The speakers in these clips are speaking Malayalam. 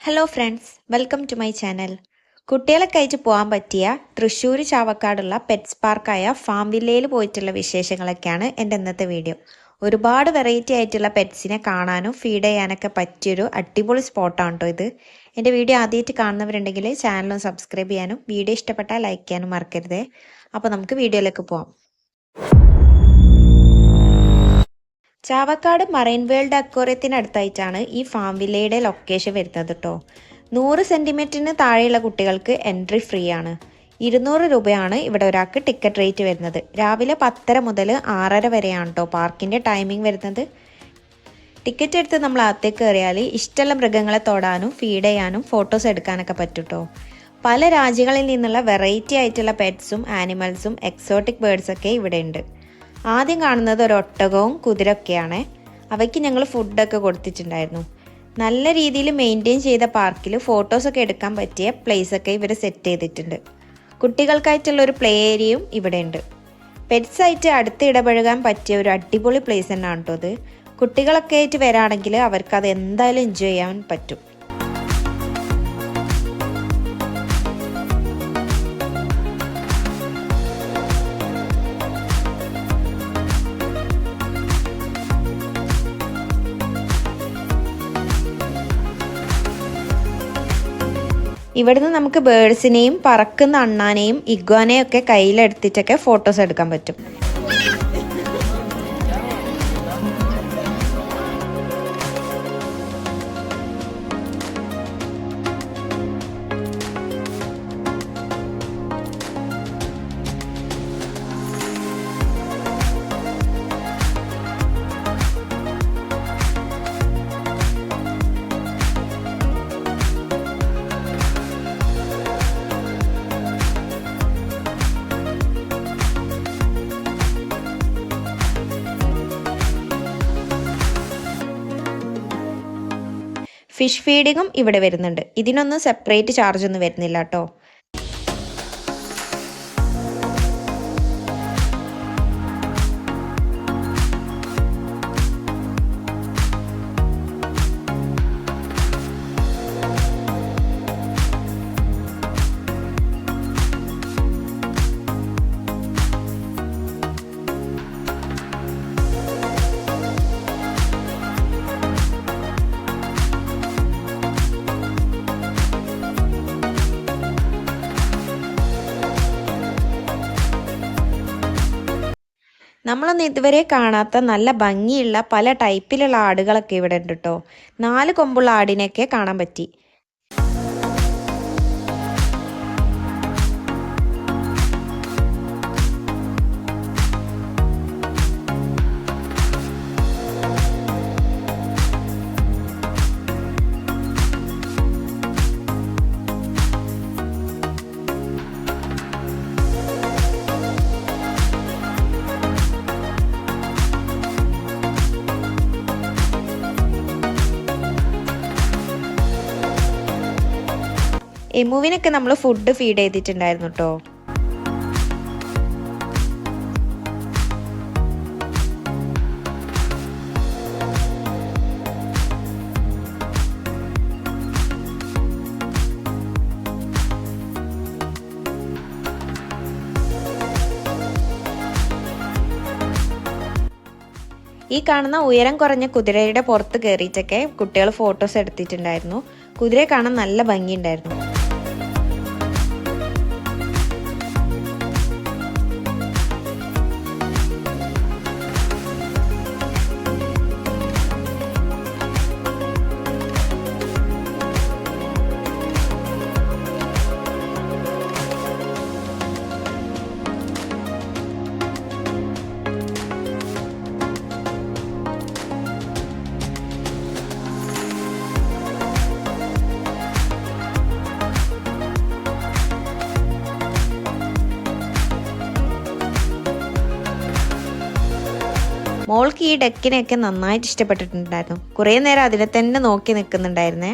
Hello friends, welcome to my channel. കുട്ടികളൊക്കെ ആയിട്ട് പോകാൻ പറ്റിയ തൃശ്ശൂർ ചാവക്കാടുള്ള പെറ്റ്സ് പാർക്കായ ഫാം വില്ലയിൽ പോയിട്ടുള്ള വിശേഷങ്ങളൊക്കെയാണ് എൻ്റെ ഇന്നത്തെ വീഡിയോ. ഒരുപാട് വെറൈറ്റി ആയിട്ടുള്ള പെറ്റ്സിനെ കാണാനും ഫീഡ് ചെയ്യാനൊക്കെ പറ്റിയൊരു അടിപൊളി സ്പോട്ടാണ് കേട്ടോ ഇത്. എൻ്റെ വീഡിയോ ആദ്യമായിട്ട് കാണുന്നവരുണ്ടെങ്കിൽ ചാനലും സബ്സ്ക്രൈബ് ചെയ്യാനും വീഡിയോ ഇഷ്ടപ്പെട്ടാൽ ലൈക്ക് ചെയ്യാനും മറക്കരുതേ. അപ്പോൾ നമുക്ക് വീഡിയോയിലേക്ക് പോകാം. ചാവക്കാട് മറൈൻ വേൾഡ് അക്വേറിയത്തിനടുത്തായിട്ടാണ് ഈ ഫാം വില്ലയുടെ ലൊക്കേഷൻ വരുന്നത് കേട്ടോ. 100 സെൻറ്റിമീറ്ററിന് താഴെയുള്ള കുട്ടികൾക്ക് എൻട്രി ഫ്രീ ആണ്. 200 രൂപയാണ് ഇവിടെ ഒരാൾക്ക് ടിക്കറ്റ് റേറ്റ് വരുന്നത്. രാവിലെ 10:30 മുതൽ 6:30 വരെയാണ് കേട്ടോ പാർക്കിൻ്റെ ടൈമിംഗ് വരുന്നത്. ടിക്കറ്റ് എടുത്ത് നമ്മൾ അകത്തേക്ക് കയറിയാൽ ഇഷ്ടമുള്ള മൃഗങ്ങളെ തൊടാനും ഫീഡ് ചെയ്യാനും ഫോട്ടോസ് എടുക്കാനൊക്കെ പറ്റും കേട്ടോ. പല രാജ്യങ്ങളിൽ നിന്നുള്ള വെറൈറ്റി ആയിട്ടുള്ള പെറ്റ്സും ആനിമൽസും എക്സോട്ടിക് ബേർഡ്സൊക്കെ ഇവിടെ ഉണ്ട്. ആദ്യം കാണുന്നത് ഒരു ഒട്ടകവും കുതിരയൊക്കെയാണ്. അവയ്ക്ക് ഞങ്ങൾ ഫുഡൊക്കെ കൊടുത്തിട്ടുണ്ടായിരുന്നു. നല്ല രീതിയിൽ മെയിൻറ്റെയിൻ ചെയ്ത പാർക്കിൽ ഫോട്ടോസൊക്കെ എടുക്കാൻ പറ്റിയ പ്ലേസൊക്കെ ഇവർ സെറ്റ് ചെയ്തിട്ടുണ്ട്. കുട്ടികൾക്കായിട്ടുള്ളൊരു പ്ലേ ഏരിയയും ഇവിടെ ഉണ്ട്. പെറ്റ്സായിട്ട് അടുത്ത് ഇടപഴകാൻ പറ്റിയ ഒരു അടിപൊളി പ്ലേസ് തന്നെയാണ് കേട്ടോ അത്. കുട്ടികളൊക്കെ ആയിട്ട് വരാണെങ്കിൽ അവർക്കത് എന്തായാലും എൻജോയ് ചെയ്യാൻ പറ്റും. ഇവിടുന്ന് നമുക്ക് ബേഡ്സിനെയും പറക്കുന്ന അണ്ണാനെയും ഇഗ്വാനെയും ഒക്കെ കയ്യിലെടുത്തിട്ടൊക്കെ ഫോട്ടോസ് എടുക്കാൻ പറ്റും. ഫിഷ് ഫീഡിങ്ങും ഇവിടെ വരുന്നുണ്ട്. ഇതിനൊന്നും സെപ്പറേറ്റ് ചാർജ് ഒന്നും വരുന്നില്ല കേട്ടോ. നമ്മളൊന്നും ഇതുവരെ കാണാത്ത നല്ല ഭംഗിയുള്ള പല ടൈപ്പിലുള്ള ആടുകളൊക്കെ ഇവിടെ ഉണ്ട് കേട്ടോ. 4 കൊമ്പുള്ള ആടിനെയൊക്കെ കാണാൻ പറ്റി. എമുവിനൊക്കെ നമ്മൾ ഫുഡ് ഫീഡ് ചെയ്തിട്ടുണ്ടായിരുന്നു കേട്ടോ. ഈ കാണുന്ന ഉയരം കുറഞ്ഞ കുതിരയുടെ പുറത്ത് കയറിയിട്ടൊക്കെ കുട്ടികൾ ഫോട്ടോസ് എടുത്തിട്ടുണ്ടായിരുന്നു. കുതിരയെ കാണാൻ നല്ല ഭംഗിയുണ്ടായിരുന്നു. മോൾക്ക് ഈ ഡെക്കിനെയൊക്കെ നന്നായിട്ട് ഇഷ്ടപ്പെട്ടിട്ടുണ്ടായിരുന്നു. കുറേ നേരം അതിനെ തന്നെ നോക്കി നിൽക്കുന്നുണ്ടായിരുന്നേ.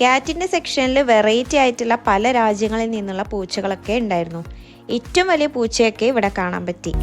ക്യാറ്റിൻ്റെ സെക്ഷനിൽ വെറൈറ്റി ആയിട്ടുള്ള പല രാജ്യങ്ങളിൽ നിന്നുള്ള പൂച്ചകളൊക്കെ ഉണ്ടായിരുന്നു. ഏറ്റവും വലിയ പൂച്ചയൊക്കെ ഇവിടെ കാണാൻ പറ്റി.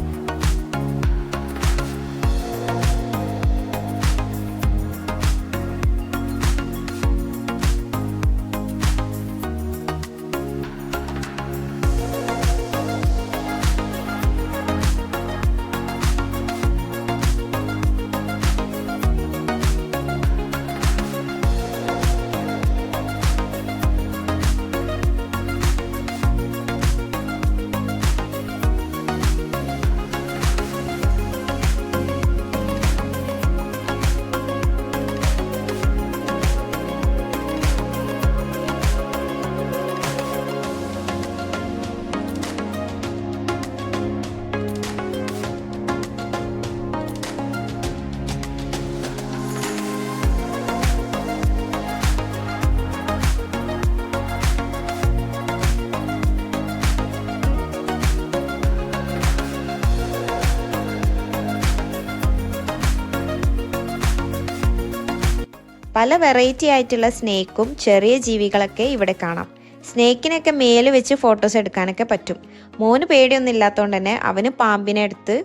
പല വെറൈറ്റി ആയിട്ടുള്ള സ്നേക്കും ചെറിയ ജീവികളൊക്കെ ഇവിടെ കാണാം. സ്നേക്കിനൊക്കെ മേല് വെച്ച് ഫോട്ടോസ് എടുക്കാനൊക്കെ പറ്റും. മോന് പേടിയൊന്നും ഇല്ലാത്തതുകൊണ്ട് തന്നെ അവന് പാമ്പിനെ എടുത്ത്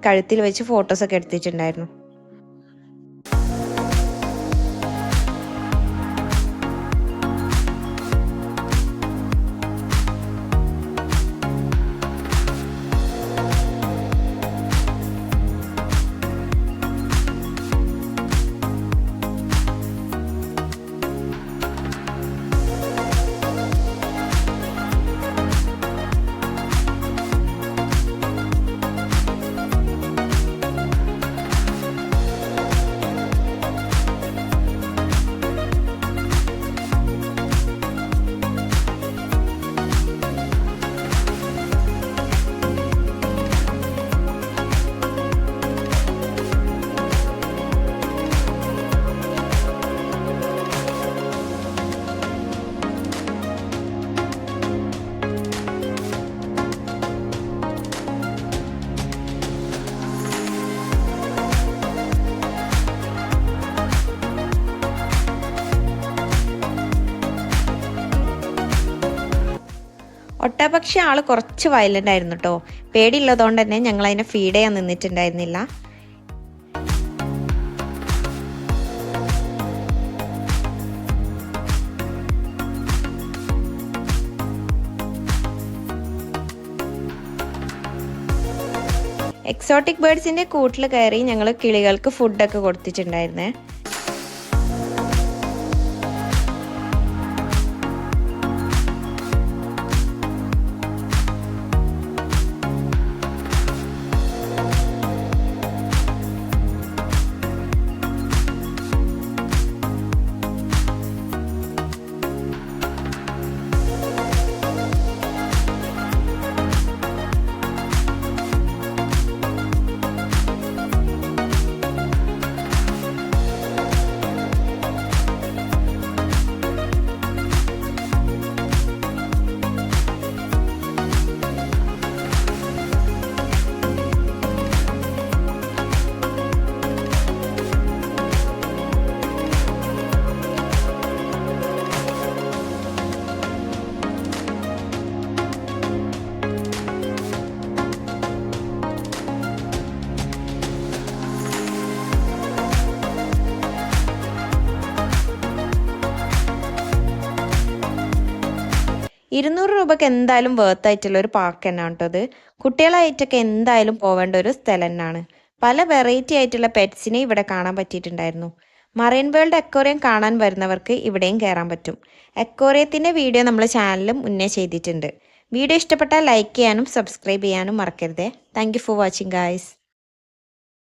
കഴുത്തിൽ വെച്ച് ഫോട്ടോസൊക്കെ എടുത്തിട്ടുണ്ടായിരുന്നു. ഒട്ടകപക്ഷി ആൾ കുറച്ച് വയലൻ്റ് ആയിരുന്നു കേട്ടോ. പേടിയുള്ളതുകൊണ്ട് തന്നെ ഞങ്ങൾ അതിനെ ഫീഡ് ചെയ്യാൻ നിന്നിട്ടുണ്ടായിരുന്നില്ല. എക്സോട്ടിക് ബേർഡ്സിൻ്റെ കൂട്ടിൽ കയറി ഞങ്ങൾ കിളികൾക്ക് ഫുഡൊക്കെ കൊടുത്തിട്ടുണ്ടായിരുന്നേ. ₹200 എന്തായാലും വേർത്ത് ആയിട്ടുള്ള ഒരു പാർക്ക് തന്നെയാണ് കേട്ടോ അത്. കുട്ടികളായിട്ടൊക്കെ എന്തായാലും പോവേണ്ട ഒരു സ്ഥലം തന്നെയാണ്. പല വെറൈറ്റി ആയിട്ടുള്ള പെറ്റ്സിനെ ഇവിടെ കാണാൻ പറ്റിയിട്ടുണ്ടായിരുന്നു. മറൈൻ വേൾഡ് അക്വേറിയം കാണാൻ വരുന്നവർക്ക് ഇവിടെയും കയറാൻ പറ്റും. അക്വേറിയത്തിൻ്റെ വീഡിയോ നമ്മൾ ചാനലിൽ മുന്നേ ചെയ്തിട്ടുണ്ട്. വീഡിയോ ഇഷ്ടപ്പെട്ടാൽ ലൈക്ക് ചെയ്യാനും സബ്സ്ക്രൈബ് ചെയ്യാനും മറക്കരുതേ. Thank you for watching guys.